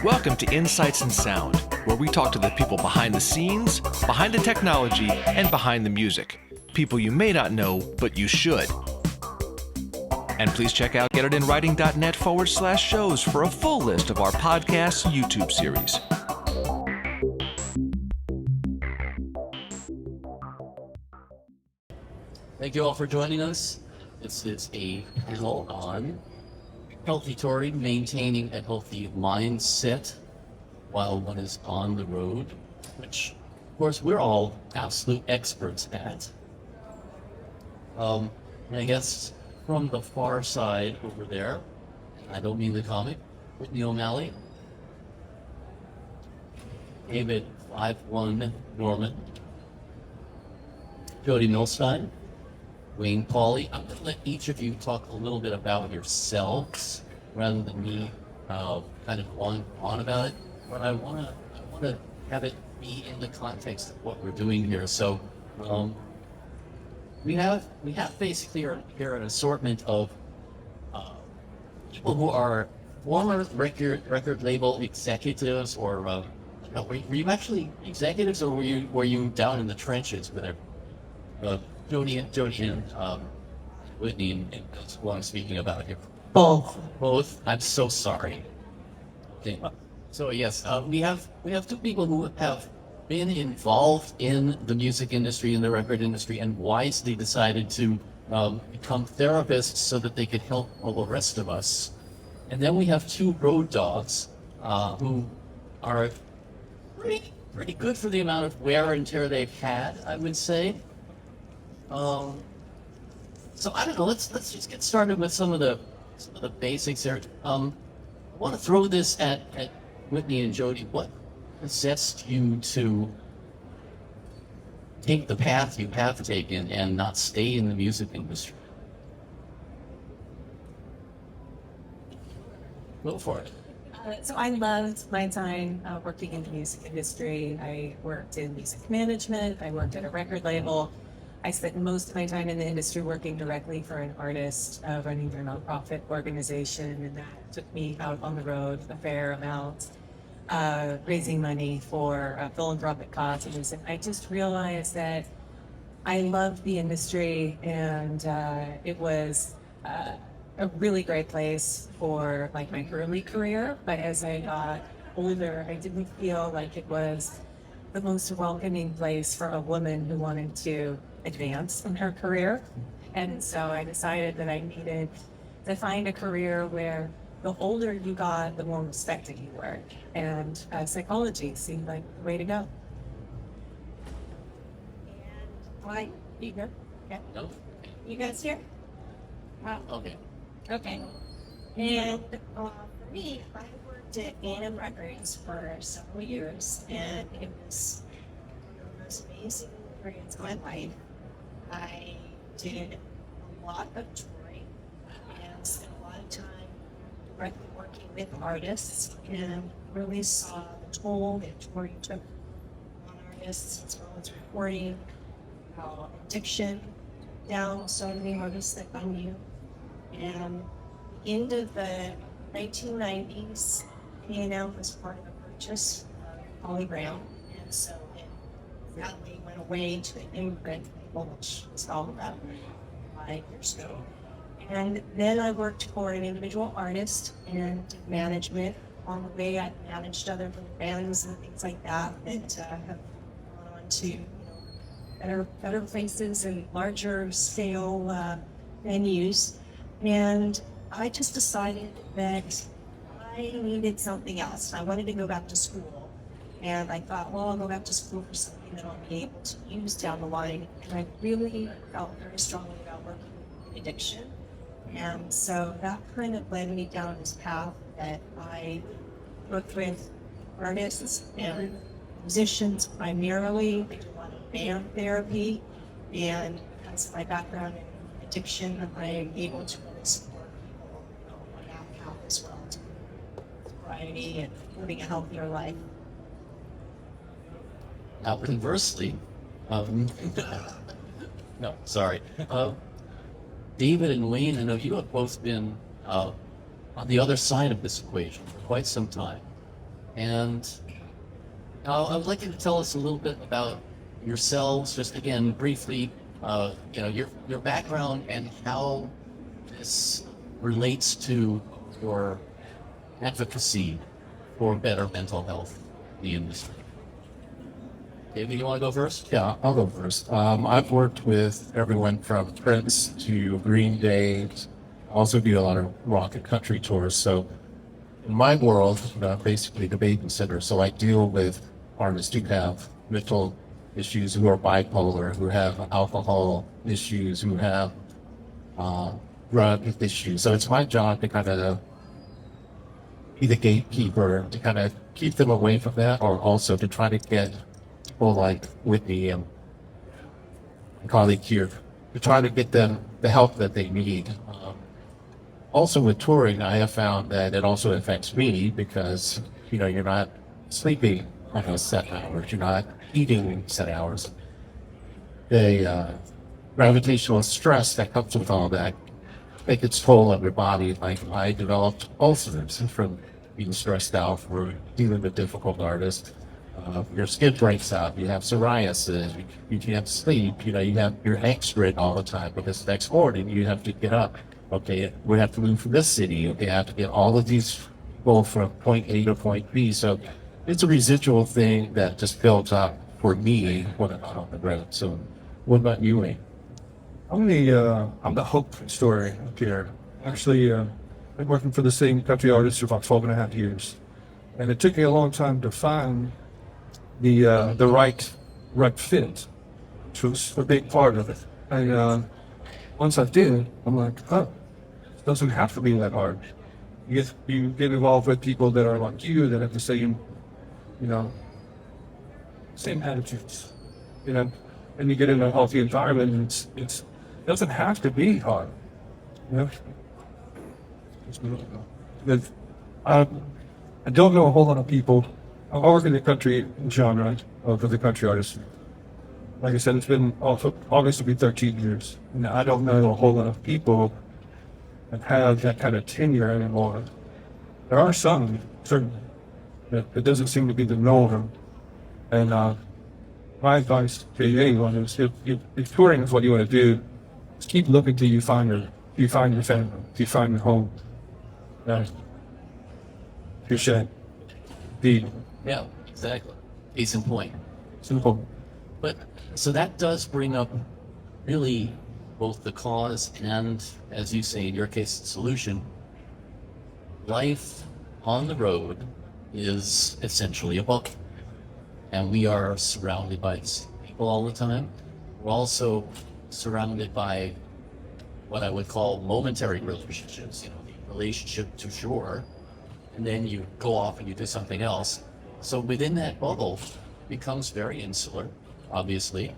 Welcome to Insights in Sound, where we talk to the people behind the scenes, behind the technology, and behind the music. People you may not know, but you should. And please check out getitinwriting.net/shows for a full list of our podcast YouTube series. Thank you all for joining us. This is a panel on healthy touring, maintaining a healthy mindset while one is on the road, which, of course, we're all absolute experts at. And I guess from the far side over there, I don't mean the comic, Whitney O'Malley, David 5-1 Norman, Jodi Milstein, Wayne Pauley. I'm going to let each of you talk a little bit about yourselves rather than me kind of going on about it. But I want to have it be in the context of what we're doing here. So we have basically here an assortment of people who are former record label executives, or were you actually executives, or were you down in the trenches with Jodi and Whitney, and that's what I'm speaking about here. Both. I'm so sorry. Okay. So yes, we have two people who have been involved in the music industry and the record industry, and wisely decided to become therapists so that they could help all the rest of us. And then we have two road dogs who are pretty good for the amount of wear and tear they've had, I would say. So I don't know. Let's just get started with some of the basics here. I want to throw this at Whitney and Jodi. What possessed you to take the path you have taken and not stay in the music industry? Go for it. So I loved my time working in the music industry. I worked in music management. I worked at a record label. I spent most of my time in the industry working directly for an artist, running their nonprofit organization, and that took me out on the road a fair amount, raising money for philanthropic causes. And I just realized that I loved the industry, and it was a really great place for like my early career. But as I got older, I didn't feel like it was the most welcoming place for a woman who wanted to advance in her career. And so I decided that I needed to find a career where the older you got, the more respected you were. And psychology seemed like the way to go. Why? You good? Yeah. No? You guys here? Wow. Okay. Okay. And for me, I worked at NAMM Records for several years, and it was the most amazing experience of my life. I did a lot of touring and spent a lot of time directly working with artists, and really saw the toll that touring took on artists, as well as recording, how addiction down so many artists that I knew. And the end of the 1990s, NAMM was part of a purchase of Polygram, and so it sadly went away to an immigrant label, which was all about 5 years ago. And then I worked for an individual artist and management. On the way, I managed other bands and things like that have gone on to better places and larger scale venues. And I just decided that I needed something else. I wanted to go back to school. And I thought, well, I'll go back to school for something that I'll be able to use down the line. And I really felt very strongly about working with addiction. And so that kind of led me down this path that I worked with artists and musicians primarily. I do a lot of band therapy, and because of my background in addiction, I'm able to really support people on that path as well, to sobriety and living a healthier life. Now, conversely, no, sorry. David and Wayne, I know you have both been on the other side of this equation for quite some time. And I would like you to tell us a little bit about yourselves, just again, briefly, your background and how this relates to your advocacy for better mental health in the industry. David, you want to go first? Yeah, I'll go first. I've worked with everyone from Prince to Green Day. I also do a lot of rock and country tours. So in my world, basically the babysitter. So I deal with artists who have mental issues, who are bipolar, who have alcohol issues, who have drug issues. So it's my job to kind of be the gatekeeper, to kind of keep them away from that, or also to try to get people like Whitney and my colleague here, to try to get them the help that they need. Also with touring, I have found that it also affects me because, you're not sleeping set hours, you're not eating set hours. The gravitational stress that comes with all that takes its toll on your body. Like I developed ulcers from being stressed out, for dealing with difficult artists. Your skin breaks out, you have psoriasis, you can't sleep, you have your necks red all the time because next morning you have to get up. Okay, we have to move from this city. Okay, I have to get all of these people from point A to point B. So it's a residual thing that just builds up for me when I'm on the road. So what about you, Wayne? I'm the hope story up here. Actually, I've been working for the same country artist for about 12 and a half years. And it took me a long time to find the right fit, which was a big part of it. And once I did, I'm like, it doesn't have to be that hard. You get involved with people that are like you, that have the same, same attitudes, and you get in a healthy environment, and it doesn't have to be hard, I don't know a whole lot of people. I work in the country genre of the country artists. Like I said, it's been August will be 13 years. And I don't know a whole lot of people that have that kind of tenure anymore. There are some, certainly, but it doesn't seem to be the norm. And my advice to anyone is, if touring is what you want to do, just keep looking till you find your family, till you find your home. Touche. Indeed. Yeah, exactly. Case in point. Simple. But so that does bring up really both the cause and, as you say, in your case, the solution. Life on the road is essentially a bubble. And we are surrounded by people all the time. We're also surrounded by what I would call momentary relationships, the relationship to shore, and then you go off and you do something else. So within that bubble, it becomes very insular, obviously.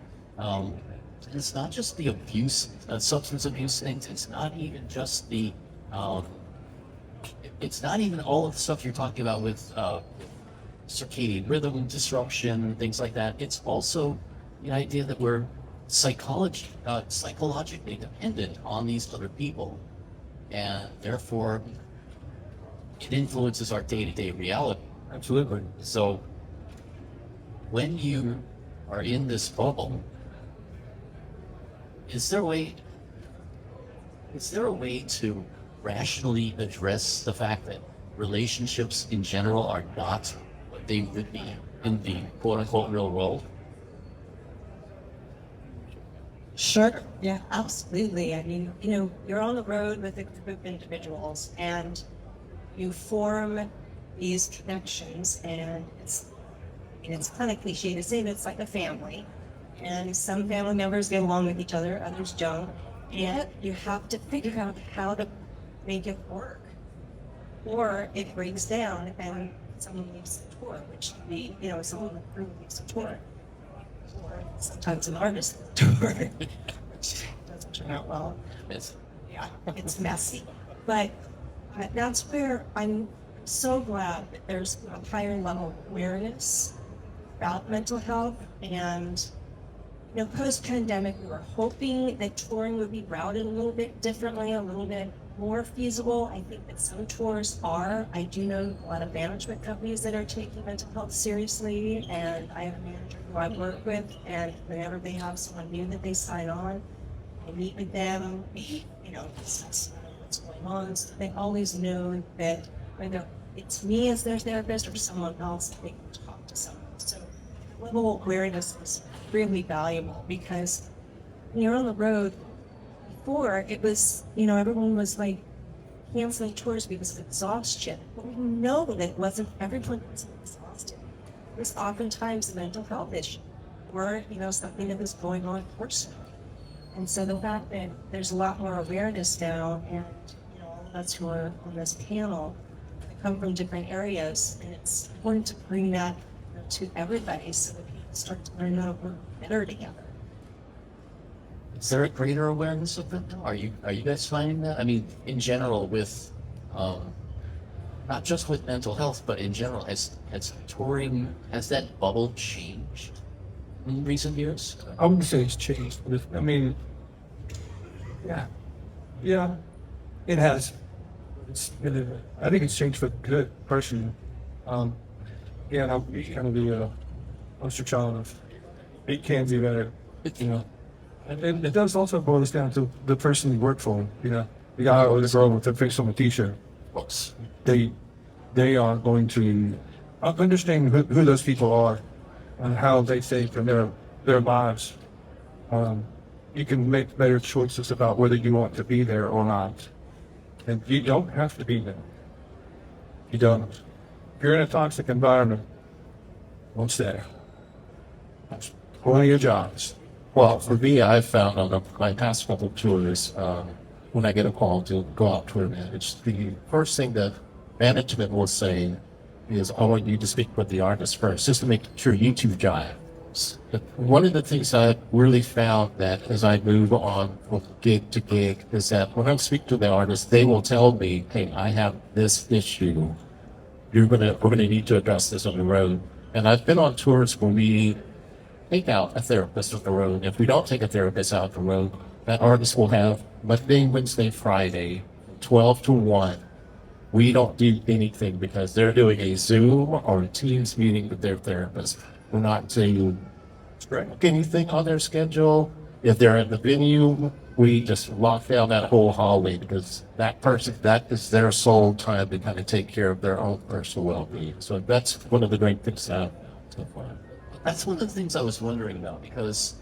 It's not just the abuse, substance abuse things. It's not even just the, it's not even all of the stuff you're talking about with circadian rhythm disruption, things like that. It's also the idea that we're psychologically dependent on these other people, and therefore it influences our day-to-day reality. Absolutely. So when you are in this bubble, is there a way to rationally address the fact that relationships in general are not what they would be in the quote-unquote real world? Sure. Yeah, absolutely. I mean, you're on the road with a group of individuals and you form these connections, and it's kind of cliche to say that it's like a family. And some family members get along with each other, others don't. And you have to figure out how to make it work. Or it breaks down and someone leaves the tour, which can be, someone in the crew leaves the tour. Or sometimes an artist leaves the tour, which doesn't turn out well. It's messy. But that's where I'm so glad that there's a higher level of awareness about mental health. And post-pandemic, we were hoping that touring would be routed a little bit differently, a little bit more feasible. I think that some tours are. I do know a lot of management companies that are taking mental health seriously, and I have a manager who I work with, and whenever they have someone new that they sign on, I meet with them, discuss what's going on. So they always know that whether it's me as their therapist or someone else, they can talk to someone. So level of awareness is really valuable, because when you're on the road, before it was, everyone was like canceling tours because of exhaustion. But we know that it wasn't everyone was exhausted. It was oftentimes a mental health issue or, something that was going on personally. And so the fact that there's a lot more awareness now, and all of us who are on this panel come from different areas, and it's important to bring that to everybody so that people start to learn how to work better together. Is there a greater awareness of it? Are you guys finding that? I mean, in general, with not just with mental health, but in general, has touring, has that bubble changed in recent years? I wouldn't say it's changed, but yeah, it has. I think it's changed for the good, personally. I'll be kind of the poster child of it can be better, And it does also boil down to the person you work for, the guy or the girl with the face on the t-shirt. They are going to understand who those people are and how they think in their lives. You can make better choices about whether you want to be there or not. And you don't have to be there. You don't. If you're in a toxic environment, don't stay. That's one of your jobs. Well, for me, I've found on my past couple of tours, when I get a call to go out tour manage, the first thing that management will say is, I want you to speak with the artist first, just to make sure you two jive. One of the things I really found that as I move on from gig to gig is that when I speak to the artist, they will tell me, hey, I have this issue. We're gonna need to address this on the road. And I've been on tours where we take out a therapist on the road. If we don't take a therapist out the road, that artist will have Monday, Wednesday, Friday, 12 to 1. We don't do anything because they're doing a Zoom or a Teams meeting with their therapist. We're not saying anything on their schedule. If they're at the venue, we just lock down that whole hallway because that is their sole time to kind of take care of their own personal well-being. So that's one of the great things that I've so far. That's one of the things I was wondering about, because,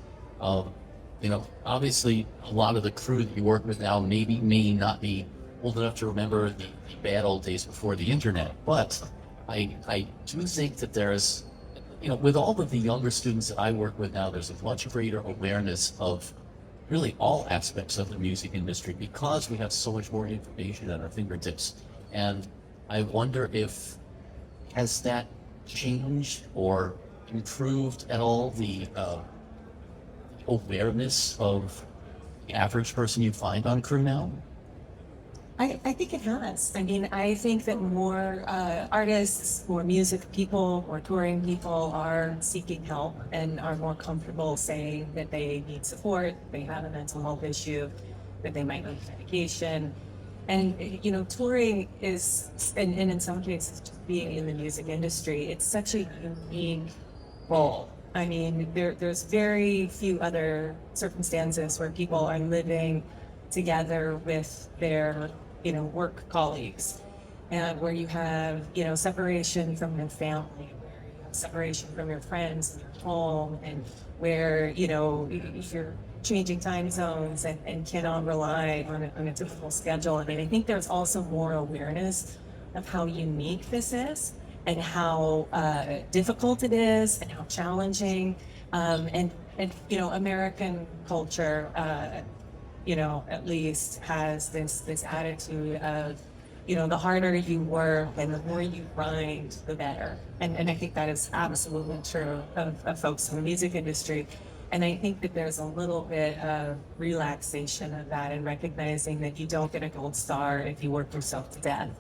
obviously a lot of the crew that you work with now may not be old enough to remember the bad old days before the internet. But I do think that there's, with all of the younger students that I work with now, there's a much greater awareness of really all aspects of the music industry because we have so much more information at our fingertips. And I wonder if, has that changed or improved at all the awareness of the average person you find on crew now? I think it has. I mean, I think that more artists, more music people, more touring people are seeking help and are more comfortable saying that they need support, they have a mental health issue, that they might need medication. And, touring is, and in some cases, just being in the music industry, it's such a unique role. I mean, there's very few other circumstances where people are living together with their work colleagues, and where you have, separation from your family, where you have separation from your friends, your home, and where, if you're changing time zones and cannot rely on a typical schedule. I mean, I think there's also more awareness of how unique this is and how difficult it is and how challenging, and American culture, at least has this attitude of, the harder you work and the more you grind, the better. And I think that is absolutely true of folks in the music industry. And I think that there's a little bit of relaxation of that and recognizing that you don't get a gold star if you work yourself to death.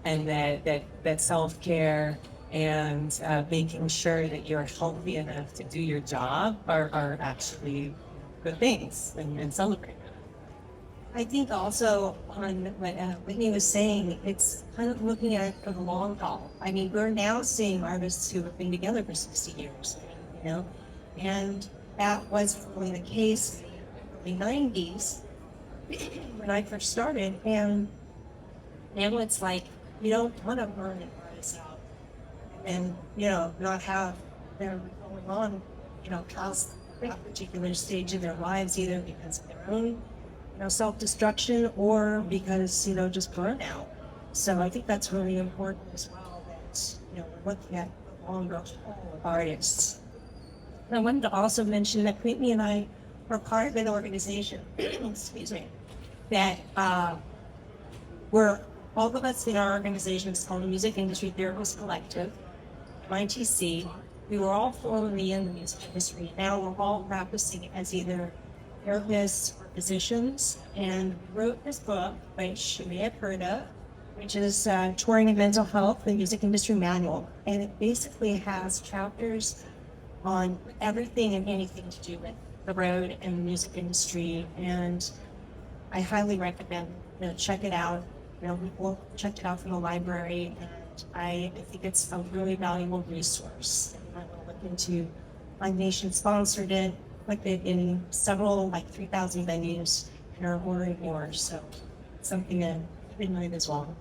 And that self-care and making sure that you're healthy enough to do your job are actually good things and celebrated. I think also on what Whitney was saying, it's kind of looking at it for the long haul. I mean, we're now seeing artists who have been together for 60 years, you know, and that was really the case in the 90s when I first started. And now it's like, you don't want to burn an artist out and, you know, not have them going on, you know, past that particular stage in their lives, either because of their own, you know, self-destruction or because, you know, just burnout. So I think that's really important as well, that, you know, we're looking at the longer haul of artists. And I wanted to also mention that Whitney and I were part of an organization, excuse me, that we're all of us in our organization is called the Music Industry Therapists Collective, MITC. We were all formerly in the music industry. Now we're all practicing as either therapists or physicians, and wrote this book, which you may have heard of, which is Touring and Mental Health, the Music Industry Manual. And it basically has chapters on everything and anything to do with the road and the music industry. And I highly recommend, you know, check it out. You know, we checked it out from the library, and I think it's a really valuable resource. I will look into. My nation sponsored it, like it in several, like 3,000 venues, and are ordering more. So something to keep in mind as well.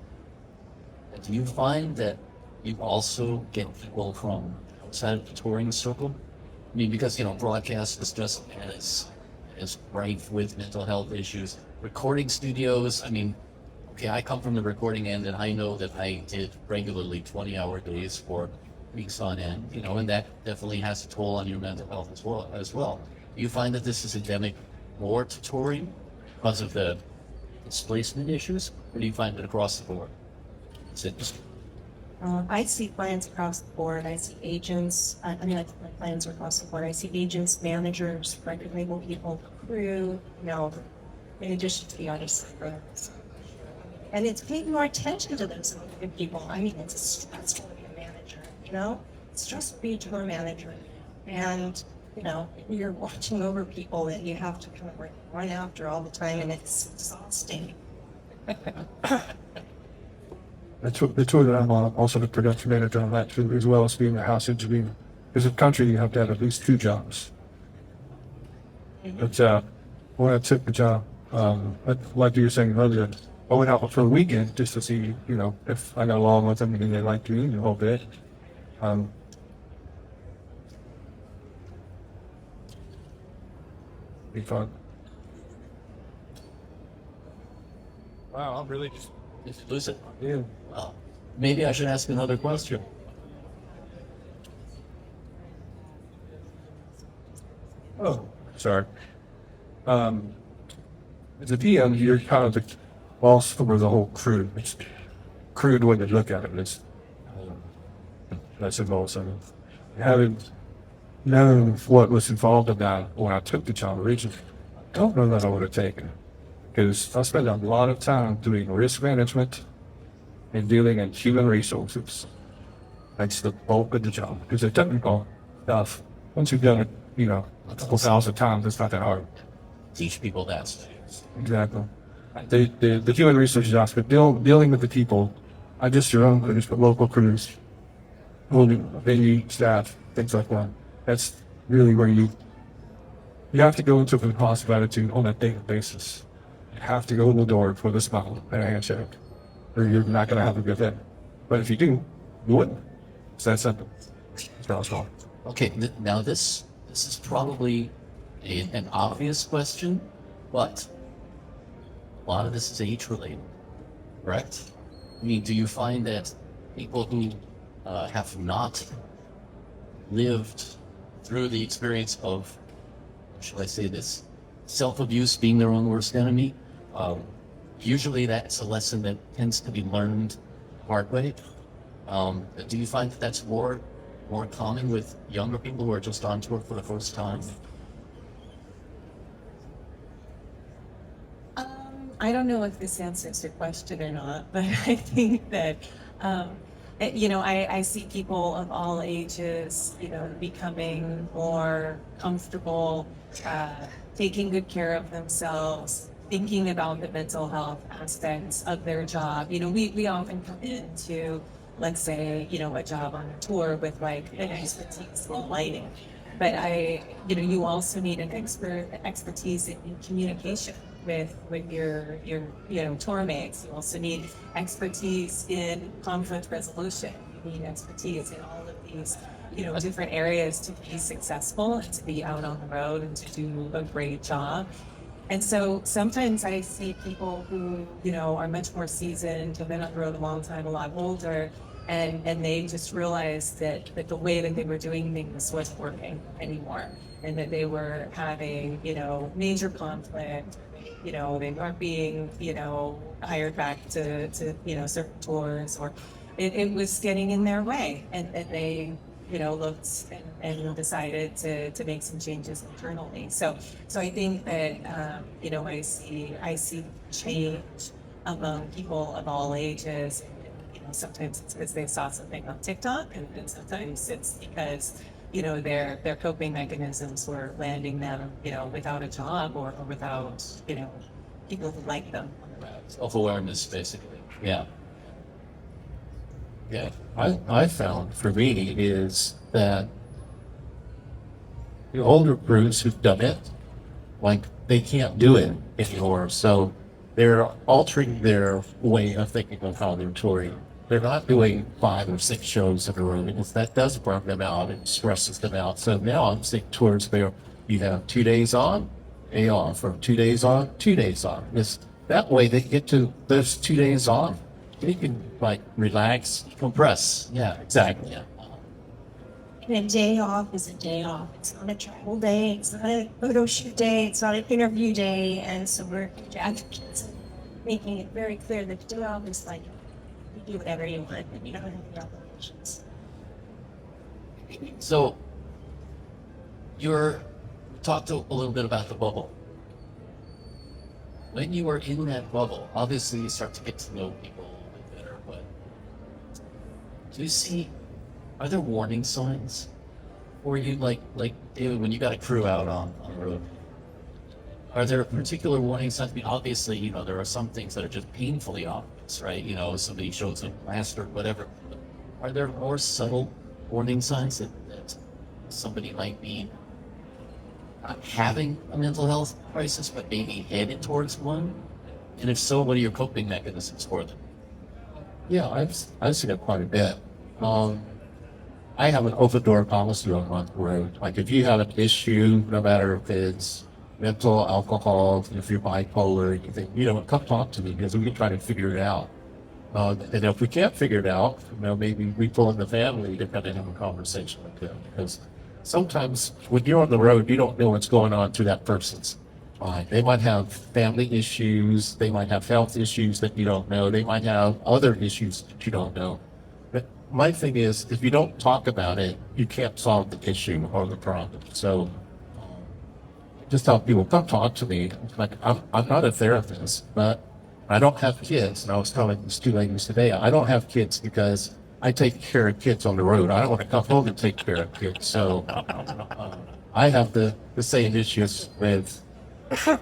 Do you find that you also get people from outside of the touring circle? I mean, because, you know, broadcast is just as rife with mental health issues. Recording studios, I mean, okay, I come from the recording end, and I know that I did regularly 20-hour days for weeks on end, you know, and that definitely has a toll on your mental health as well. Do you find that this is endemic more to touring because of the displacement issues, or do you find it across the board? It's interesting. I see clients across the board. I see agents. I mean, I think my clients are across the board. I see agents, managers, record label people, crew, you know, in addition to the artists. And it's paying more attention to those people. I mean, it's a stress to be a manager, you know? It's just to be a tour manager. And, you know, you're watching over people that you have to kind of run after all the time, and it's exhausting. The tour that I'm on, also the production manager on that too, as well as being a house engineer. Because in the country, you have to have at least 2 jobs. But when I took the job, like you were saying earlier, I went out for a weekend just to see, you know, if I got along with them and they liked me a little bit. Be fun. Wow, I'm really just. Did you lose it? Yeah. Well, maybe I should ask another question. Oh, sorry. As a PM, you're kind of the boss over the whole crew. It's crude way to look at it. It's that's involved. So having known what was involved in that when I took the job originally, I don't know that I would have taken it. Because I spent a lot of time doing risk management and dealing in human resources. That's the bulk of the job. Because the technical stuff, once you've done it, you know, a couple thousand times, it's not that hard. Teach people that. Exactly. The human resources aspect, dealing with the people, not just your own crews, but local crews, venue staff, things like that. That's really where you have to go into a positive attitude on a daily basis. You have to go in the door for the smile and a handshake, or you're not going to have a good day. But if you do, you wouldn't. It's that simple. It's not small. Okay, now this is probably an obvious question, but a lot of this is age related, correct? I mean, do you find that people who have not lived through the experience of, shall I say this, self-abuse being their own worst enemy, usually that's a lesson that tends to be learned the hard way. Do you find that that's more common with younger people who are just on tour for the first time? I don't know if this answers your question or not, but I think that, you know, I see people of all ages, you know, becoming more comfortable, taking good care of themselves, thinking about the mental health aspects of their job. We often come into, let's say, a job on a tour with like an expertise in lighting. But you also need an expertise in communication with your tour mates. You also need expertise in conflict resolution. You need expertise in all of these different areas to be successful and to be out on the road and to do a great job. And so sometimes I see people who are much more seasoned, have been on the road a long time, a lot older, and they just realized that the way that they were doing things wasn't working anymore, and that they were having major conflict. They weren't being hired back to certain tours, or it was getting in their way, and they looked and decided to make some changes internally. So I think that I see change among people of all ages. Sometimes it's because they saw something on TikTok, and sometimes it's because their coping mechanisms were landing them without a job or without people who like them. Self-awareness, basically. Yeah. Yeah, I found for me is that the older crews who've done it, like they can't do it anymore. So they're altering their way of thinking of how they're touring. They're not doing 5 or 6 shows in a row because that does burn them out and stresses them out. So now I'm seeing tours where you have 2 days on, day off, or 2 days on, 2 days off. Because that way they get to those 2 days off. You can like relax, Compress. Yeah, exactly. Yeah. And a day off is a day off. It's not a travel day. It's not a photo shoot day. It's not an interview day. And so we're advocates of making it very clear that the day off is like you do whatever you want and you don't have any obligations. So, talked a little bit about the bubble. When you were in that bubble, obviously you start to get to know people a little bit better, but are there warning signs? Or you like David, when you got a crew out on the road, are there particular warning signs? I mean, obviously, there are some things that are just painfully obvious, right? Somebody shows a blast or whatever. Are there more subtle warning signs that somebody might be not having a mental health crisis, but maybe headed towards one? And if so, what are your coping mechanisms for them? yeah, I've seen it quite a bit. I have an open door policy on my road. Like if you have an issue, no matter if it's mental, alcohol, if you're bipolar, you think, come talk to me because we can try to figure it out. And if we can't figure it out, maybe we pull in the family to kind of have a conversation with them. Because sometimes when you're on the road, you don't know what's going on through that person's mind. They might have family issues. They might have health issues that you don't know. They might have other issues that you don't know. But my thing is, if you don't talk about it, you can't solve the issue or the problem. So just tell people, come talk to me. Like, I'm not a therapist, but I don't have kids. And I was telling these 2 ladies today, I don't have kids because I take care of kids on the road. I don't want to come home and take care of kids. So I have the same issues with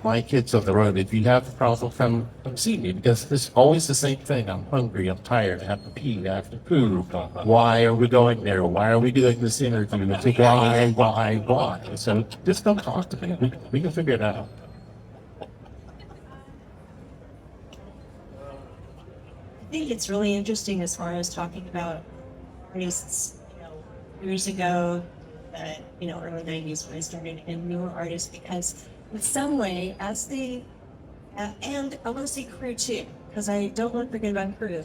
my kids on the road. If you have a problem, come see me because it's always the same thing. I'm hungry. I'm tired. I have to pee. I have to poo. Why are we going there? Why are we doing this interview? It's like, why? So just come talk to me. We can figure it out. I think it's really interesting as far as talking about artists, years ago, early 90s when I started, and newer artists, because in some way, as they, and I want to say crew too, because I don't want to forget about crew,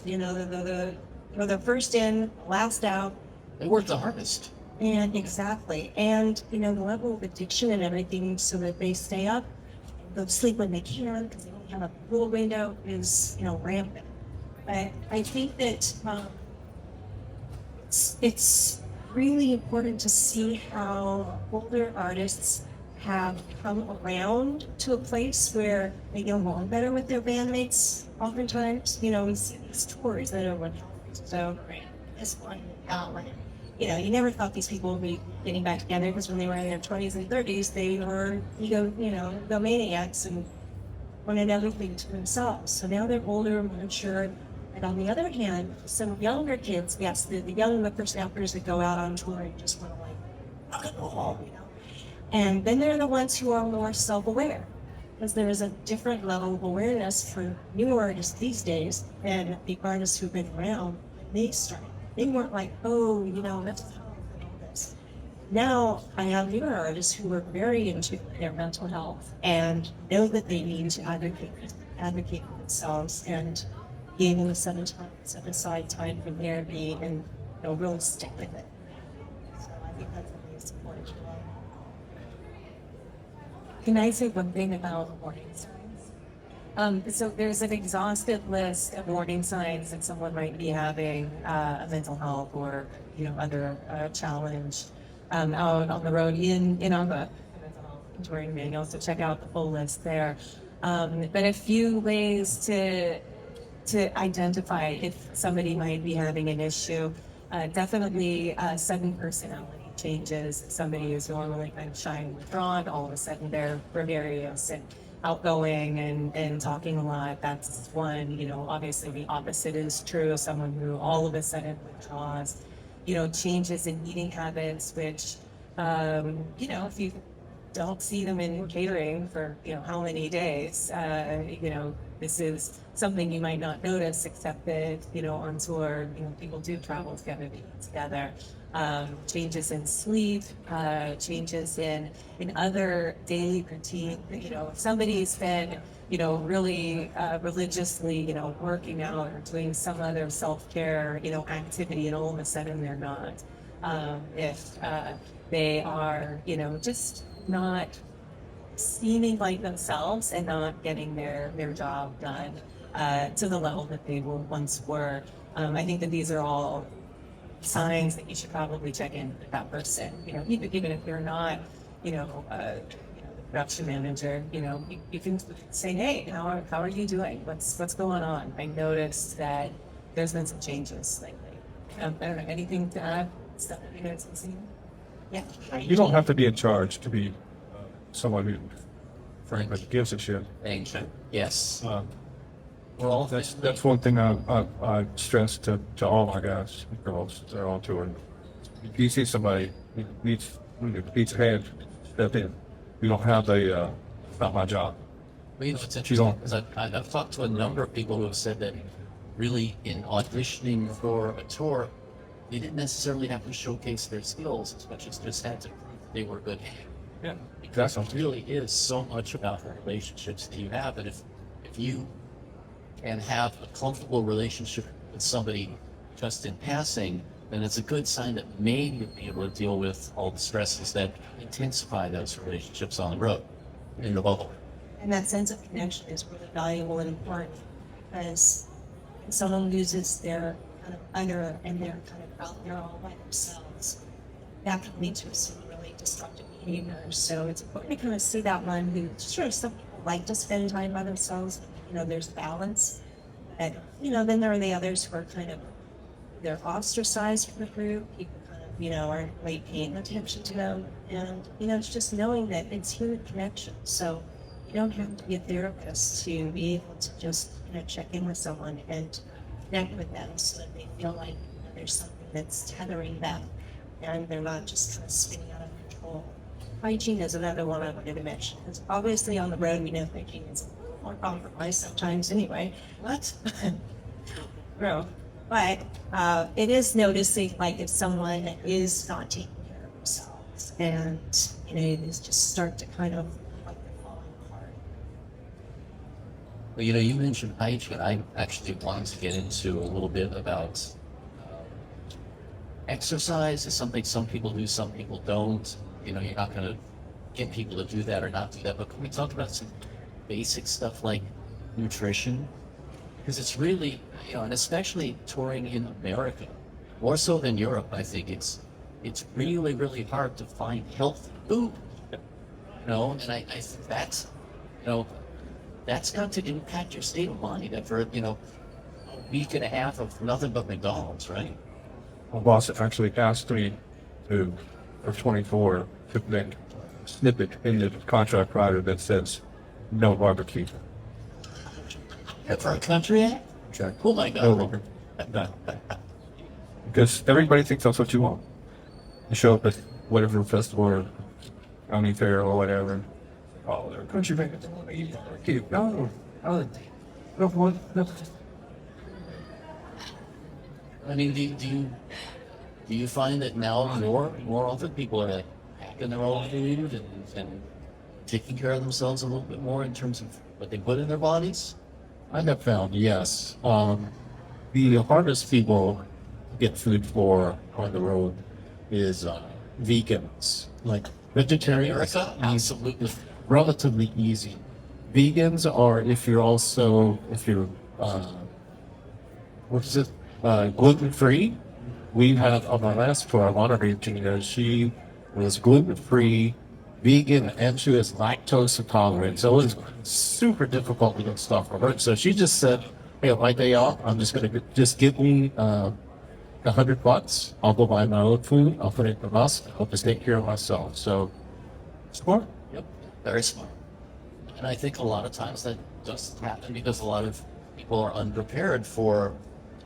the first in, last out. They work the hardest. And exactly. And, the level of addiction and everything so that they stay up, go to sleep when they can, because they don't have a cool window is, rampant. But I think that it's really important to see how older artists have come around to a place where they get along better with their bandmates. Oftentimes, we see these tours that are so great. This one, you never thought these people would be getting back together because when they were in their 20s and 30s, they were egomaniacs and wanted everything to themselves. So now they're older, more mature. And on the other hand, some younger kids, yes, the young whippersnappers that go out on tour and just want to like rock and roll, you know. And then they're the ones who are more self-aware, because there is a different level of awareness for new artists these days than the artists who've been around when they started. They weren't like, oh, you know, mental health and all this. Now I have newer artists who are very into their mental health and know that they need to advocate for themselves and being able to set aside time for therapy and, you know, really stick with it. So I think that's really important as well. Can I say one thing about warning signs? So there's an exhaustive list of warning signs that someone might be having a mental health or, you know, under a challenge out on the road in on the mental health touring manual. So check out the full list there. But a few ways to identify if somebody might be having an issue. Definitely sudden personality changes. Somebody who's normally kind of shy and withdrawn, all of a sudden they're gregarious and outgoing and talking a lot. That's one. You know, obviously the opposite is true. Someone who all of a sudden withdraws. You know, changes in eating habits, which, you know, if you don't see them in catering for, you know, how many days, you know, this is something you might not notice, except that, you know, on tour, you know, people do travel together, they eat together. Changes in sleep, changes in other daily routine. You know, if somebody's been, you know, really religiously, you know, working out or doing some other self-care, you know, activity, and all of a sudden they're not. If they are, you know, just not seeming like themselves and not getting their job done to the level that they once were. I think that these are all signs that you should probably check in with that person. You know, even if you're not, you know, the production manager, you know, you can say, hey, how are you doing? What's going on? I noticed that there's been some changes lately. I don't know, anything to add? Stuff that you guys have seen? Yeah. You don't have to be in charge to be someone who, frankly, gives a shit. Thank you. Yes. Well, that's one thing I stress to all my guys and girls that are on tour. If you see somebody who needs a hand, step in. You don't have it's not my job. Well, you know, it's interesting because I've talked to a number of people who have said that really in auditioning for a tour, they didn't necessarily have to showcase their skills as much as just had to prove they were good. Yeah, Because it really is so much about the relationships that you have, and if you can have a comfortable relationship with somebody just in passing, then it's a good sign that maybe you'll be able to deal with all the stresses that intensify those relationships on the road, in the bubble. And that sense of connection is really valuable and important, because when someone loses their kind of under and they're kind of out there all by themselves, that can lead to some really destructive behaviors. So it's important to kind of see that one who, sure, some people like to spend time by themselves, you know, there's balance. And, you know, then there are the others who are kind of, they're ostracized from the group. People kind of, you know, aren't really paying attention to them. And, you know, it's just knowing that it's human connection. So you don't have to be a therapist to be able to just, you know, check in with someone and connect with them so that they feel like, you know, there's something that's tethering them and they're not just kind of spinning out of control. Hygiene is another one I wanted to mention. Because obviously on the road, we know hygiene is more compromised sometimes anyway. What? No. But it is noticing, like, if someone is not taking care of themselves and, you know, they just start to kind of like they're falling apart. Well, you know, you mentioned hygiene. I actually wanted to get into a little bit about exercise. Is something some people do, some people don't. You know, you're not going to get people to do that or not do that. But can we talk about some basic stuff like nutrition? Because it's really, you know, and especially touring in America, more so than Europe, I think it's really, really hard to find healthy food. You know, and I think that's, you know, that's got to impact your state of mind after, you know, a week and a half of nothing but McDonald's, right? My boss actually asked me to, for 24, to make a snippet in the contract rider that says no barbecue. For a country act? Exactly. Oh my God. Because everybody thinks that's what you want. You show up at whatever festival or county fair or whatever. Oh, they're country bands. No, I don't want no. I mean, do you find that now more often people are like packing their own food and taking care of themselves a little bit more in terms of what they put in their bodies? I have found, yes. The hardest people get food for on the road is vegans, like vegetarians. America? Absolutely. Relatively easy. Vegans are if you're gluten free. We have on our last tour, our moderator, she was gluten free, vegan, and she was lactose intolerant. So it was super difficult to get stuff for her. So she just said, "Hey, on my day off, I'm just gonna just give me $100. I'll go buy my own food. I'll put it in the bus. I'll just take care of myself." So smart. Yep, very smart. And I think a lot of times that does happen because a lot of people are unprepared for,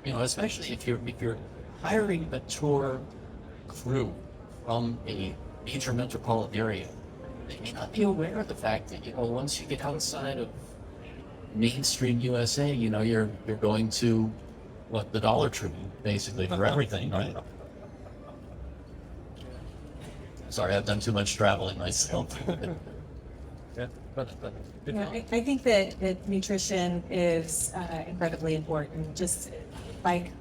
especially if you're hiring a tour crew from a major metropolitan area, they may not be aware of the fact that, once you get outside of mainstream USA, you're going to the Dollar Tree basically for everything, right? Sorry, I've done too much traveling myself. Yeah, but Yeah, I think that nutrition is incredibly important. Just like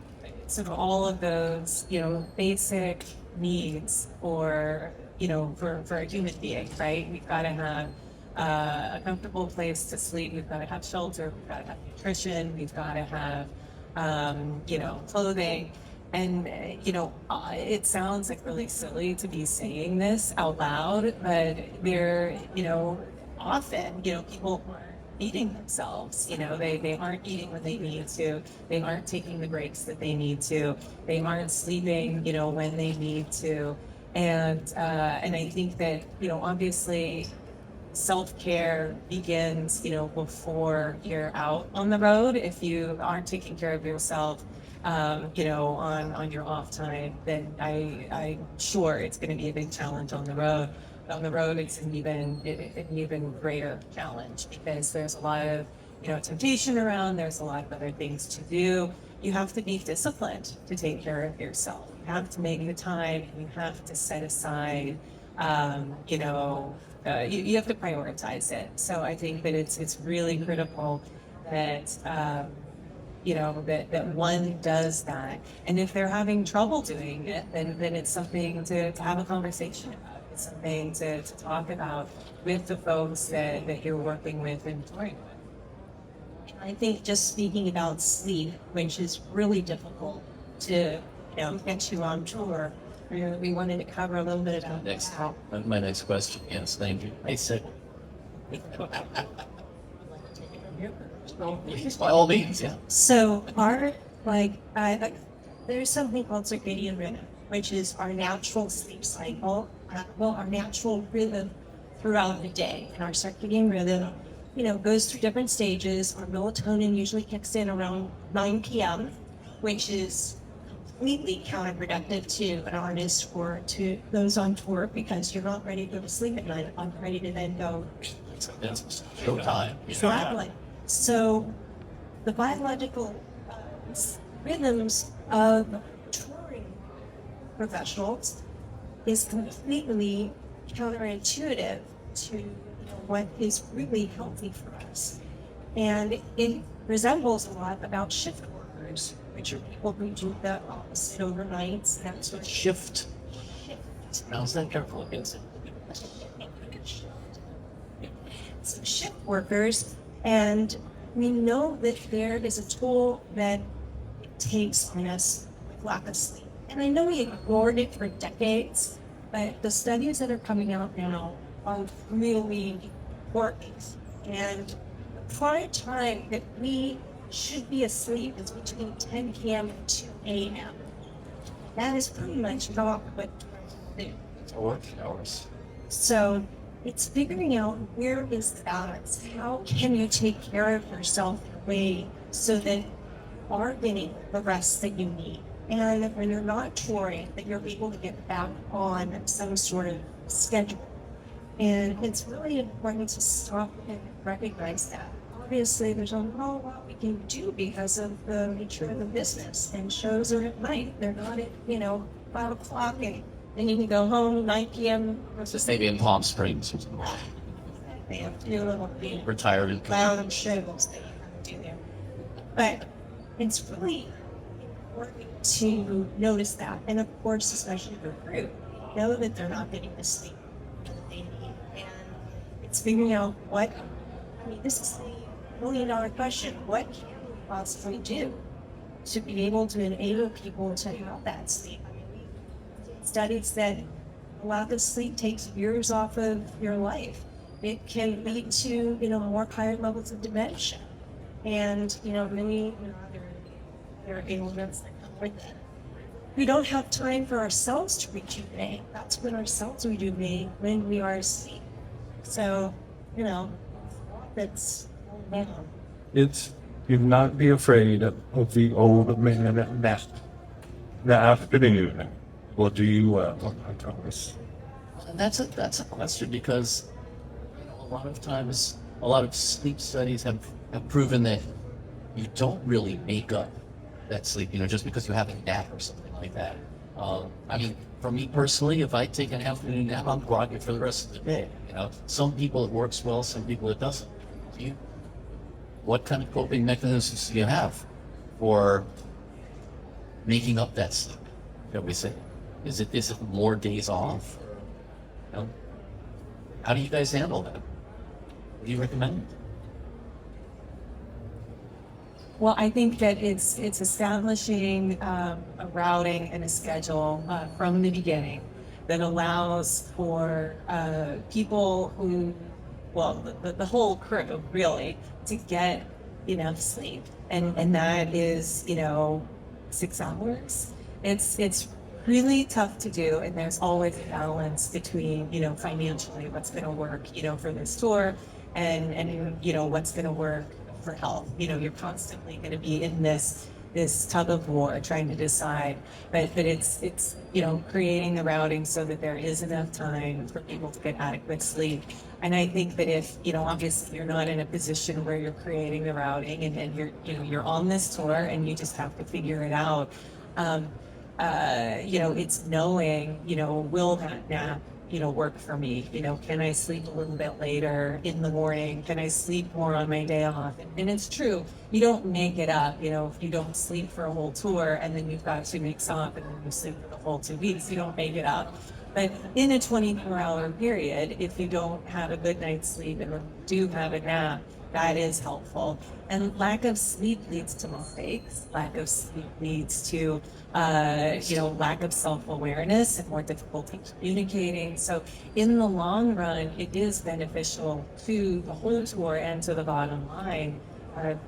sort of all of those, basic needs for a human being, right? We've got to have a comfortable place to sleep. We've got to have shelter. We've got to have nutrition. We've got to have, clothing. And, it sounds like really silly to be saying this out loud, but they're, often, people aren't feeding themselves. They aren't eating when they need to. They aren't taking the breaks that they need to. They aren't sleeping, when they need to. And I think that, obviously self-care begins, before you're out on the road. If you aren't taking care of yourself, on your off time, then I'm sure it's going to be a big challenge on the road. On the road, it's an even greater challenge because there's a lot of, temptation around. There's a lot of other things to do. You have to be disciplined to take care of yourself. You have to make the time. You have to set aside, you have to prioritize it. So I think that it's really critical that, that one does that. And if they're having trouble doing it, then it's something to have a conversation about. It's something to talk about with the folks that you're working with and touring with. I think just speaking about sleep, which is really difficult to get you on tour, we wanted to cover a little bit about My next question, yes, thank you. I said, by all means, yeah. So there's something called circadian rhythm, which is our natural sleep cycle, our natural rhythm throughout the day. And our circadian rhythm, goes through different stages. Our melatonin usually kicks in around 9 p.m., which is completely counterproductive to an artist or to those on tour because you're not ready to go to sleep at 9 o'clock, ready to then go. It's showtime. Exactly. So the biological rhythms of touring professionals is completely counterintuitive to what is really healthy for us. And it resembles a lot about shift workers, which are people who do the opposite overnights. That's what Shift. Pronounce that carefully. So shift workers, and we know that there is a toll that it takes on us with lack of sleep. And I know we ignored it for decades, but the studies that are coming out now are really working. And the prime time that we should be asleep is between 10 p.m. and 2 a.m. That is pretty much not what we do. Working hours. So it's figuring out where is the balance. How can you take care of yourself way so that you are getting the rest that you need. And when you're not touring, that you're able to get back on some sort of schedule. And it's really important to stop and recognize that. Obviously, there's a lot we can do because of the nature of the business. And shows are at night. They're not at, 5 o'clock, and then you can go home 9 p.m. Just maybe in Palm Springs or something. They have to do a little Retired. cloud shows that you have to do there. But it's really important to notice that. And of course, especially for group, know that they're not getting the sleep that they need. And it's figuring out this is the $1 million question. What can we possibly do to be able to enable people to have that sleep? Studies that a lack of sleep takes years off of your life. It can lead to, more higher levels of dementia. And, many other ailments that come with it. We don't have time for ourselves to rejuvenate. That's when our cells rejuvenate, when we are asleep. So, that's It's, do not be afraid of the old man that the afternoon will do you well, I promise. That's a question because a lot of times, a lot of sleep studies have proven that you don't really make up that sleep, just because you have a nap or something like that. For me personally, if I take an afternoon nap, I'm groggy for the rest of the day. Some people it works well, some people it doesn't. What kind of coping mechanisms do you have for making up that sleep? Shall we say? Is it more days off? How do you guys handle that? What do you recommend? Well, I think that it's establishing a routing and a schedule from the beginning that allows for people who, the whole crew really, to get enough sleep, and that is 6 hours. It's really tough to do, and there's always a balance between financially what's going to work for this tour and what's going to work for health. You're constantly going to be in this tug of war trying to decide, but it's creating the routing so that there is enough time for people to get adequate sleep. And I think that if obviously you're not in a position where you're creating the routing and you're on this tour and you just have to figure it out, it's knowing will that nap work for me? Can I sleep a little bit later in the morning? Can I sleep more on my day off? And it's true, you don't make it up. If you don't sleep for a whole tour and then you've got 2 weeks off and then you sleep for the whole 2 weeks, you don't make it up. But in a 24-hour period, if you don't have a good night's sleep and do have a nap, that is helpful. And lack of sleep leads to mistakes. Lack of sleep leads to, lack of self-awareness and more difficulty communicating. So in the long run, it is beneficial to the whole tour and to the bottom line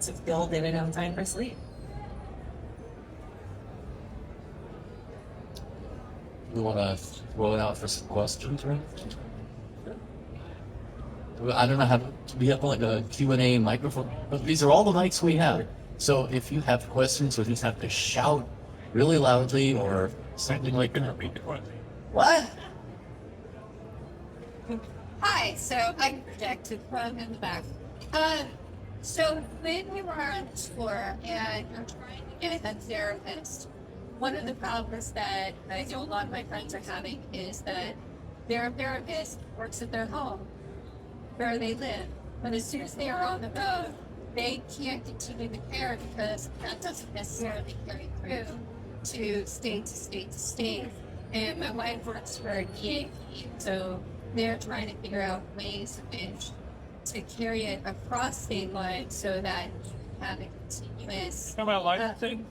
to build in enough time for sleep. We want to roll it out for some questions, right? I don't know how to be up like a Q&A microphone, but these are all the mics we have. So if you have questions, you just have to shout really loudly or something like that. What? Hi, so I can project to the front and the back. So when you are on tour and you're trying to get a therapist, one of the problems that I know a lot of my friends are having is that their therapist works at their home where they live. But as soon as they are on the road, they can't continue the care because that doesn't necessarily carry through to state to state to state. And my wife works for a EAP, so they're trying to figure out ways in which to carry it across state lines so that you have a continuous. Talking about licensing?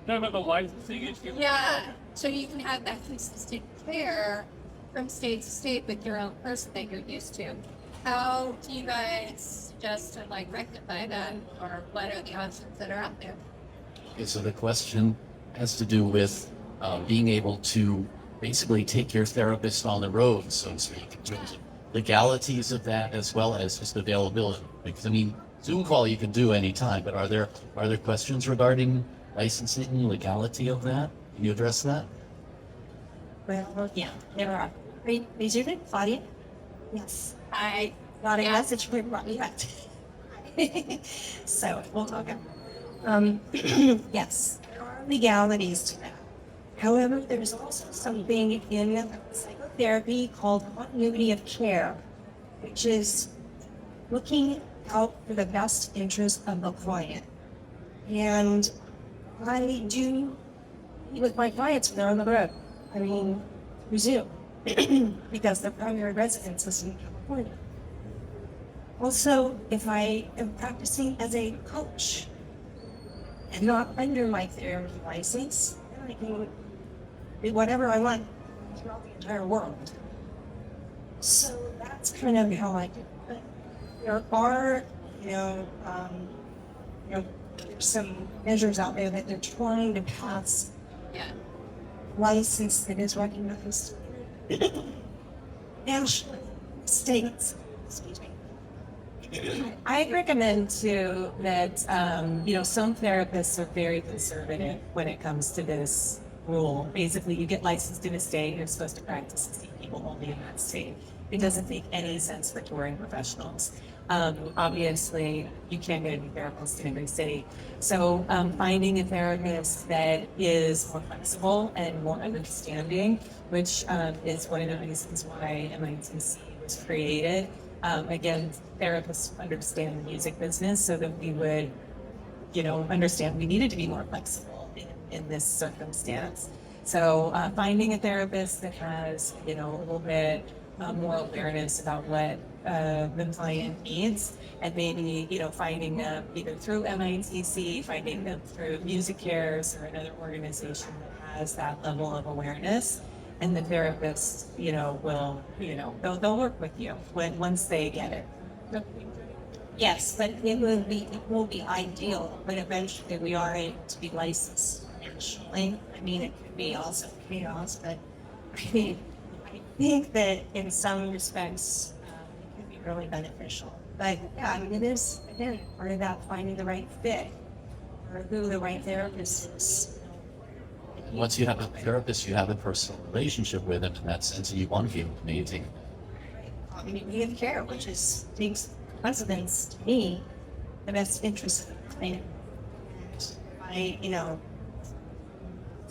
Talking about the licensing issue? Yeah, so you can have that consistent care from state to state with your own person that you're used to. How do you guys suggest to rectify that, or what are the options that are out there? Okay, so the question has to do with being able to basically take your therapist on the road, so to speak, in terms of legalities of that as well as just availability. Because Zoom call you can do anytime, but are there questions regarding licensing, legality of that? Can you address that? Well, yeah, there are. Raise your hand, Claudia. Yes, I got a Yeah. message from right. So we'll talk. Yes, there are legalities to that. However, there's also something in psychotherapy called continuity of care, which is looking out for the best interest of the client. And I do meet with my clients when they're on the road. I mean, we Zoom because their primary residence is in California. Also, if I am practicing as a coach and not under my therapy license, then I can do whatever I want throughout the entire world. So that's kind of how I do it. But there are, there's some measures out there that they're trying to pass Yeah. license that is recognized nationally, states. Excuse me. I recommend too that some therapists are very conservative when it comes to this rule. Basically, you get licensed in a state, you're supposed to practice and see people only in that state. It doesn't make any sense for touring professionals. Obviously, you can't get a therapist in every city. So finding a therapist that is more flexible and more understanding, which is one of the reasons why MITC was created. Again, therapists understand the music business so that we would, understand we needed to be more flexible in this circumstance. So finding a therapist that has, a little bit more awareness about what the client needs, and maybe, finding them either through MITC, finding them through Music Cares or another organization that has that level of awareness. And the therapist, will, they'll work with you once they get it. Yes, but it will be ideal, but eventually we are able to be licensed nationally. I mean, it could be also chaos, but I think that in some respects, it could be really beneficial. But yeah, I mean, it is, again, part of that finding the right fit or who the right therapist is. Once you have a therapist, you have a personal relationship with them in that sense, and you want to be able to maintain. Continuity of care, which takes precedence to me, the best interest of the client.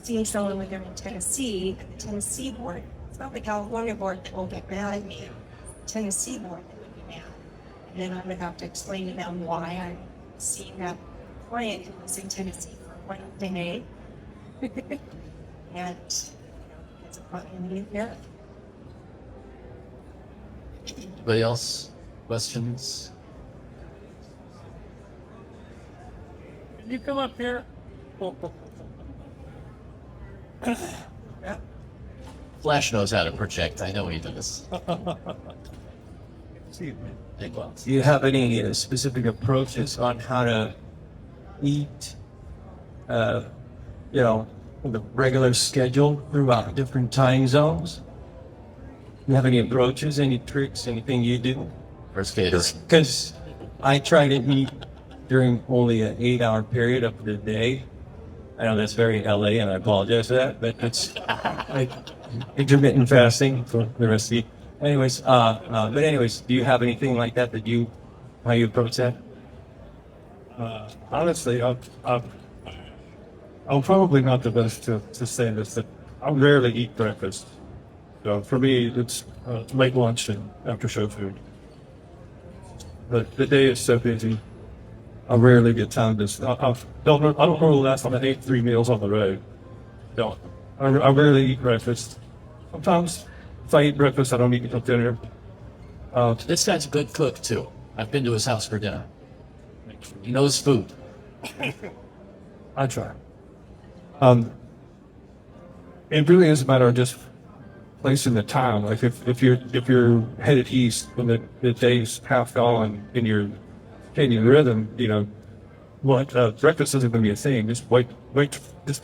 Seeing someone with them in Tennessee, the Tennessee board, it's not the California board that will get mad at me, the Tennessee board that would be mad. And then I would have to explain to them why I'm seeing that client who was in Tennessee for one day. And it's a continuity of care. Anybody else? Questions? Can you come up here? Flash knows how to project. I know he does. Excuse me. Hey, well, Do you have any specific approaches on how to eat, with a regular schedule throughout different time zones? You have any approaches, any tricks, anything you do? first case. Because I try to eat during only an 8-hour period of the day. I know that's very LA, and I apologize for that, but it's intermittent fasting for the rest of the. Anyways, do you have anything like that how you approach that? Honestly, I'm probably not the best to say this, but I rarely eat breakfast. So for me, it's late lunch and after show food. But the day is so busy, I rarely get time to. I don't know the last time I ate 3 meals on the road. No, I rarely eat breakfast. Sometimes if I eat breakfast, I don't eat until dinner. This guy's a good cook too. I've been to his house for dinner. He knows food. I try. It really is a matter of just placing the time. Like if you're headed east when the day's half gone and you're getting rhythm, breakfast isn't going to be a thing. Just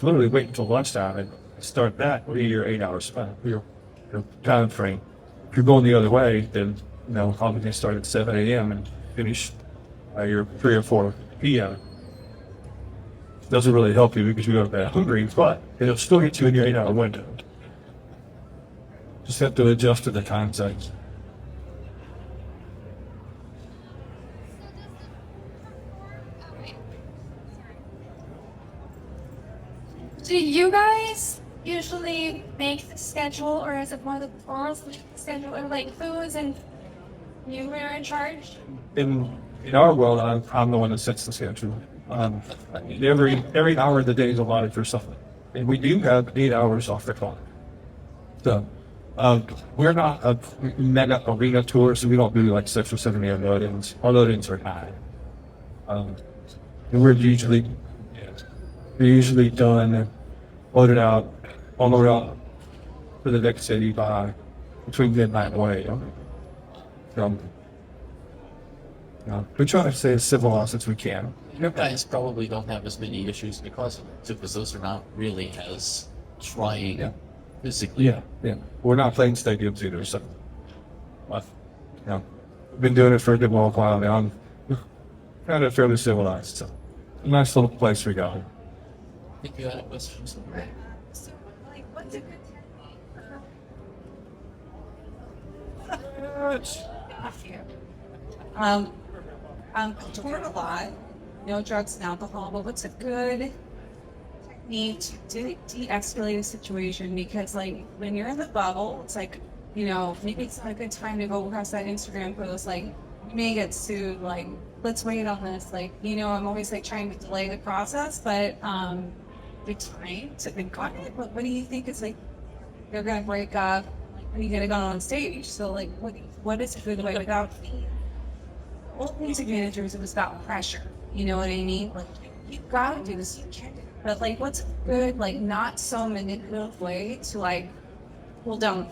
literally wait until lunchtime and start that with your 8-hour span, your time frame. If you're going the other way, then probably start at 7 a.m. and finish your 3 or 4 p.m. Doesn't really help you because you go to bed hungry, but it'll still get you in your 8-hour window. Just have to adjust to the time zones. Do you guys usually make the schedule, or is it one of the girls make the schedule, or like who's and you are in charge? In our world, I'm the one that sets the schedule. Every hour of the day is allotted for something, and we do have 8 hours off the clock. So we're not a mega arena tour, so we don't do like 6 or 7 a.m. load-ins. Our load-ins are high. And we're usually done, loaded out on the route to the next city by between midnight and 1 a.m. We try to stay as civilized as we can. You guys probably don't have as many issues because those are not really as trying physically. Yeah. We're not playing stadiums either, so. But, we've been doing it for a good long while now. I'm kind of fairly civilized, so. A nice little place we got. I think you had a question. So, like, what's a good technique? I'm touring a lot, no drugs and alcohol, but what's a good technique to de-escalate a situation? Because like when you're in the bubble, it's like, maybe it's not a good time to go across that Instagram post, like you may get sued, like let's wait on this, like, I'm always like trying to delay the process, but the time to think, what do you think is like, they're gonna break up, like when you get it on stage, so like what is a good way without old music managers, it was about pressure. You know what I mean? Like, you've got to do this, you can't do it. But, like, what's a good, like, not so manipulative way to, like, pull down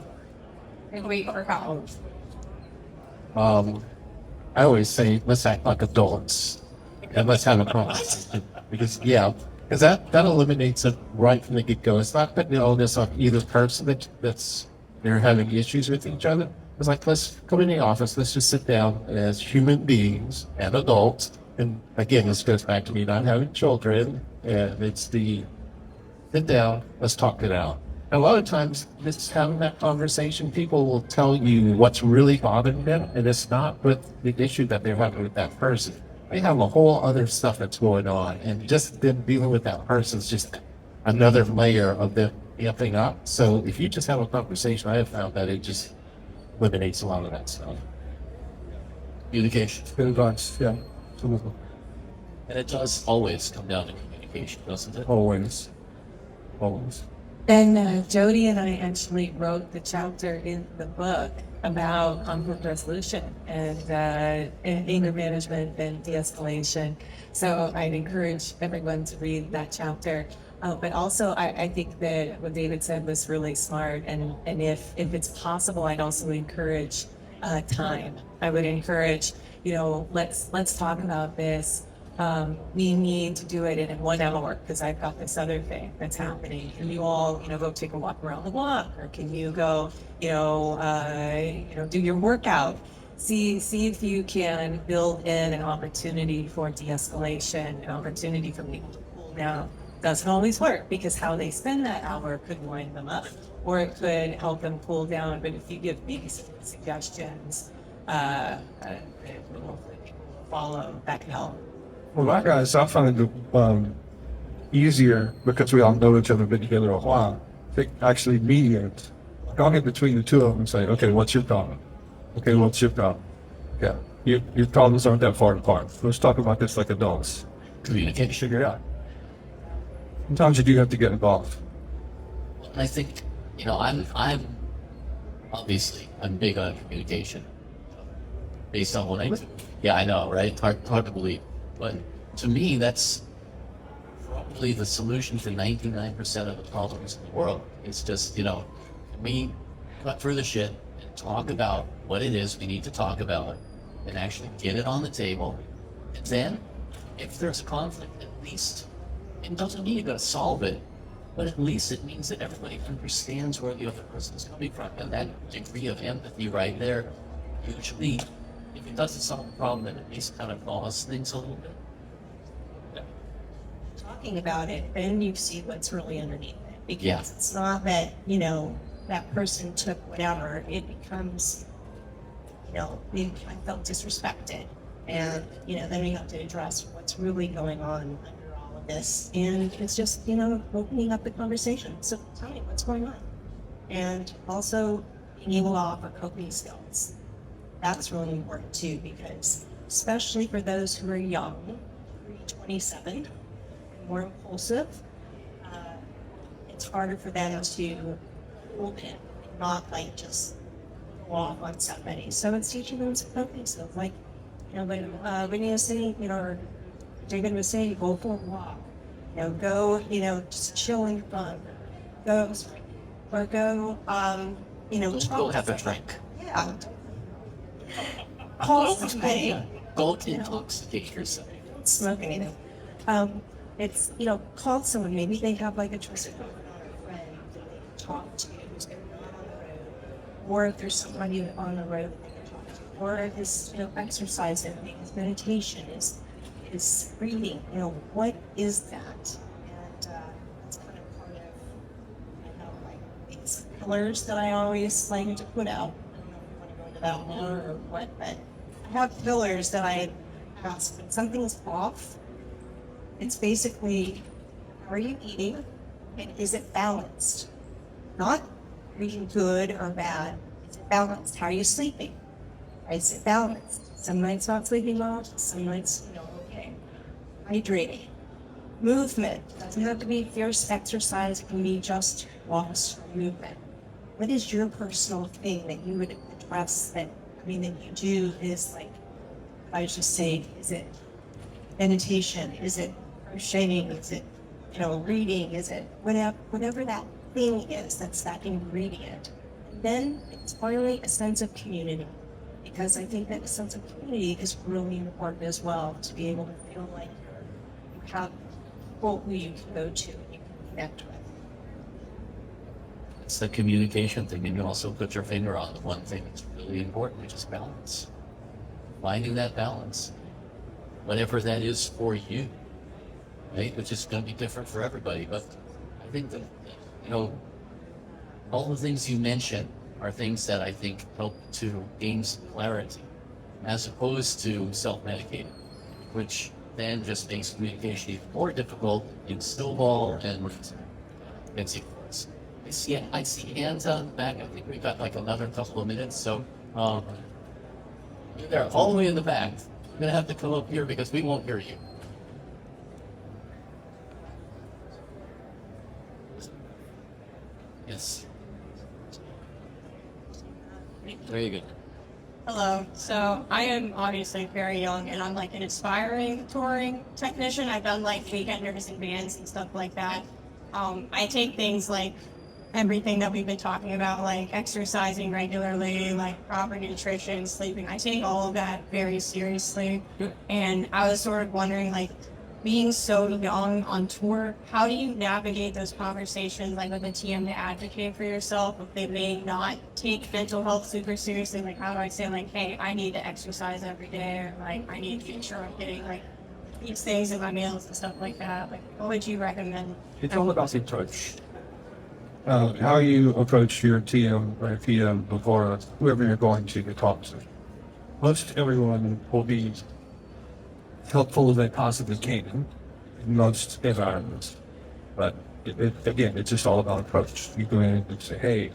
and wait for help? I always say, let's act like adults and let's have a conversation. Because that eliminates it right from the get-go. It's not putting the onus on either person that's they're having issues with each other. It's like, let's come in the office, let's just sit down as human beings and adults. And again, this goes back to me not having children. And it's the sit down, let's talk it out. And a lot of times, just having that conversation, people will tell you what's really bothering them, and it's not with the issue that they're having with that person. They have a whole other stuff that's going on, and just them dealing with that person is just another layer of them amping up. So if you just have a conversation, I have found that it just eliminates a lot of that stuff. Communication. Good advice, yeah. Absolutely. And it does always come down to communication, doesn't it? Always. And Jodi and I actually wrote the chapter in the book about conflict resolution and anger management and de-escalation. So I'd encourage everyone to read that chapter. But also, I think that what David said was really smart. And if it's possible, I'd also encourage time. I would encourage, let's talk about this. We need to do it in 1 hour because I've got this other thing that's happening. Can you all, go take a walk around the block, or can you go, do your workout? See if you can build in an opportunity for de-escalation, an opportunity for people to cool down. Doesn't always work because how they spend that hour could wind them up, or it could help them cool down. But if you give me some suggestions, hopefully people will follow. That can help. Well, my guys, I find it easier because we all know each other, been together a while, to actually mediate. Go in between the two of them and say, okay, what's your problem? Okay, what's your problem? Yeah, your problems aren't that far apart. Let's talk about this like adults. Communication. Figure it out. Sometimes you do have to get involved. I think, I'm obviously, I'm big on communication based on what I do. Yeah, I know, right? Hard to believe. But to me, that's probably the solution to 99% of the problems in the world. It's just, we cut through the shit and talk about what it is we need to talk about and actually get it on the table. And then, if there's a conflict, at least, it doesn't mean you're going to solve it, but at least it means that everybody understands where the other person is coming from. And that degree of empathy right there usually if it doesn't solve the problem, then at least kind of pause things a little bit. Talking about it, then you see what's really underneath it. Because Yeah. it's not that, that person took whatever, it becomes, I felt disrespected. And, then we have to address what's really going on under all of this. And it's just, opening up the conversation. So tell me what's going on. And also being able to offer coping skills. That's really important too, because especially for those who are young, 27, more impulsive, it's harder for them to hold it, not like just go off on somebody. So it's teaching them some coping skills, like Whitney was saying, or David was saying, go for a walk, go, just chill and fun, go, or go, Go have a drink. yeah. Call somebody. Don't intoxicate yourself. Don't smoke anything. It's, call someone. Maybe they have like a trusted friend that they can talk to who's going on the road. Or if there's somebody on the road that they can talk to. Or if it's, exercise and things, meditation is reading. What is that? And it's kind of part of, like these pillars that I always like to put out. I don't know if you want to go into that more or what, but I have pillars that I ask when something's off. It's basically, how are you eating, and is it balanced? Not eating good or bad. Is it balanced? How are you sleeping? Is it balanced? Some nights not sleeping well, some nights, okay. Hydrating. Movement. Doesn't have to be fierce exercise. It can be just walks or movement. What is your personal thing that you would address that you do is like, I was just saying, is it meditation? Is it crocheting? Is it, reading? Is it whatever that thing is that's that ingredient? And then it's finally a sense of community, because I think that a sense of community is really important as well, to be able to feel like you have people who you can go to and you can connect with. It's the communication thing, and you also put your finger on the one thing that's really important, which is balance. Finding that balance, whatever that is for you, right? Which is going to be different for everybody. But I think that, all the things you mentioned are things that I think help to gain some clarity, as opposed to self-medicating, which then just makes communication even more difficult in snowball and sequence. I see hands on the back. I think we've got like another couple of minutes, so you're there all the way in the back. You're gonna have to come up here because we won't hear you. Yes. Very good. Hello. So I am obviously very young, and I'm like an aspiring touring technician. I've done like weekenders and bands and stuff like that. I take things like everything that we've been talking about, like exercising regularly, like proper nutrition, sleeping. I take all of that very seriously. And I was sort of wondering, like, being so young on tour, how do you navigate those conversations, like with a TM, to advocate for yourself if they may not take mental health super seriously? Like, how do I say, like, hey, I need to exercise every day, or like, I need to make sure I'm getting like these things in my meals and stuff like that? Like, what would you recommend? It's all about the approach. How you approach your TM or PM before whoever you're going to talk to. Most everyone will be helpful as they possibly can in most environments. But again, it's just all about approach. You go in and say, hey,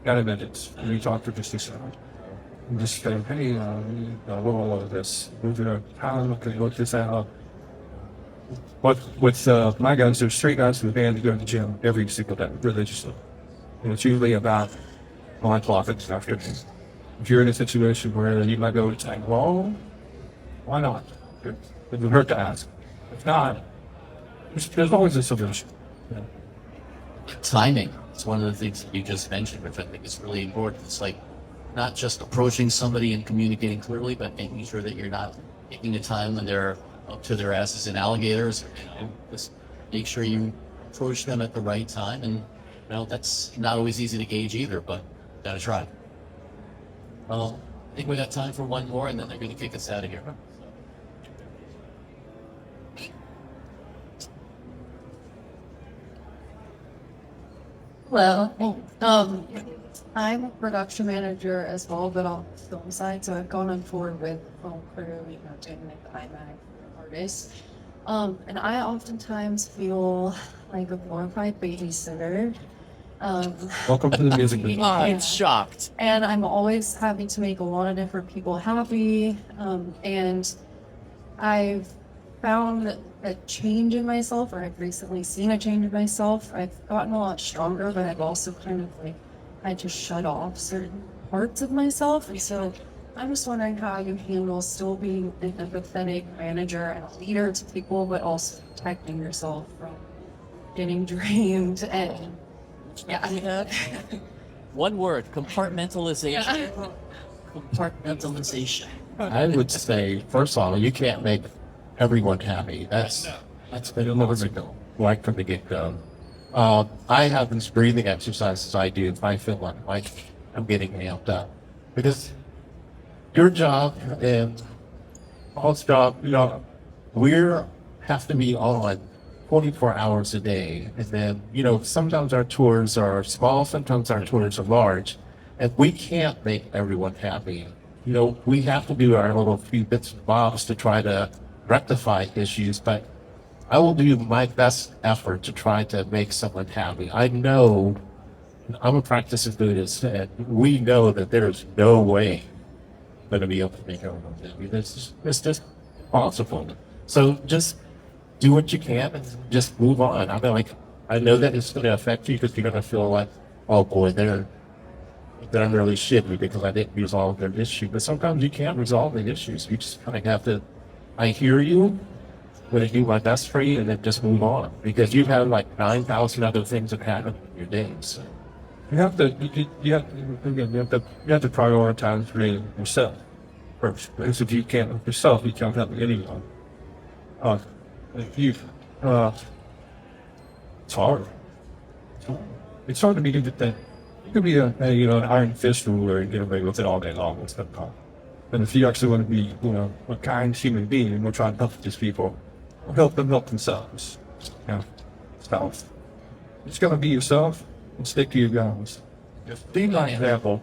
got a minute, can we talk for just a second? And just say, hey, what is this? How can we work this out? With my guys, there's 3 guys in the band that go to the gym every single day, religiously. And it's usually about 1 o'clock in the afternoon. If you're in a situation where you might go and say, well, why not? It doesn't hurt to ask. If not, there's always a solution. Yeah. Timing. It's one of the things that you just mentioned, which I think is really important. It's like not just approaching somebody and communicating clearly, but making sure that you're not taking a time when they're up to their asses in alligators. Just make sure you approach them at the right time. And that's not always easy to gauge either, but gotta try. I think we got time for one more, and then they're going to kick us out of here. Hello. I'm a production manager as well, but on the film side. So I've gone on board with film crew, doing like the IMAX artists. And I oftentimes feel like a glorified babysitter. Welcome to the music business. I'm shocked. And I'm always having to make a lot of different people happy. And I've found a change in myself, or I've recently seen a change in myself. I've gotten a lot stronger, but I've also kind of like had to shut off certain parts of myself. And so I'm just wondering how you handle still being an empathetic manager and a leader to people, but also protecting yourself from getting drained and One word, compartmentalization. Compartmentalization. I would say, first of all, you can't make everyone happy. That's been never go right from the get-go. I have these breathing exercises I do if I feel like I'm getting amped up. Because your job and Paul's job, we have to be on 24 hours a day. And then, sometimes our tours are small, sometimes our tours are large. And we can't make everyone happy. We have to do our little few bits and bobs to try to rectify issues, but I will do my best effort to try to make someone happy. I know, I'm a practicing Buddhist, and we know that there's no way I'm going to be able to make everyone happy. It's just possible. So just do what you can and just move on. I know that it's going to affect you because you're going to feel like, oh boy, they're really shitty because I didn't resolve their issue. But sometimes you can't resolve the issues. You just kind of have to, I hear you, I'm going to do my best for you, and then just move on. Because you have like 9,000 other things that happen in your day. So. You have to prioritize really yourself first. Because if you can't help yourself, you can't help anyone. It's hard. It's hard to be good at that. You could be an iron fist ruler and get away with it all day long. It's not hard. But if you actually want to be, a kind human being and we're trying to help these people, help them help themselves. So it's gonna be yourself and stick to your guns. Just be my example.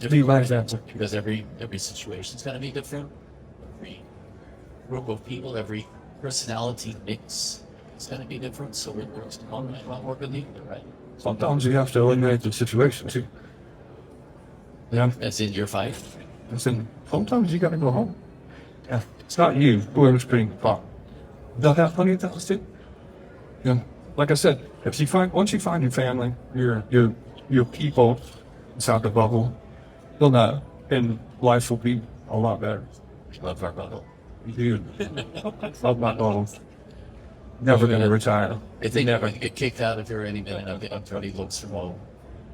Be my example. Because every situation's gonna be different. Every group of people, every personality mix is gonna be different. So we're not working together, right? Sometimes you have to eliminate the situation too. Yeah. As in your fight. Sometimes you gotta go home. Yeah. It's not you, whoever's putting the pot. They'll have plenty of times too. Yeah. Like I said, once you find your family, your people inside the bubble, you'll know, and life will be a lot better. Love our bubble. Dude, love my bubble. Never gonna retire. I think never get kicked out of here any minute. I'm Jodi looks from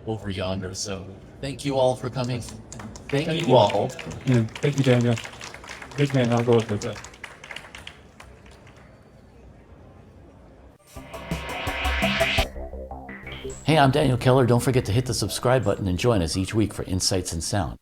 over yonder. So thank you all for coming. Thank you all. Yeah. Thank you, Daniel. Big man, I'll go with that. Hey, I'm Daniel Keller. Don't forget to hit the subscribe button and join us each week for Insights in Sound.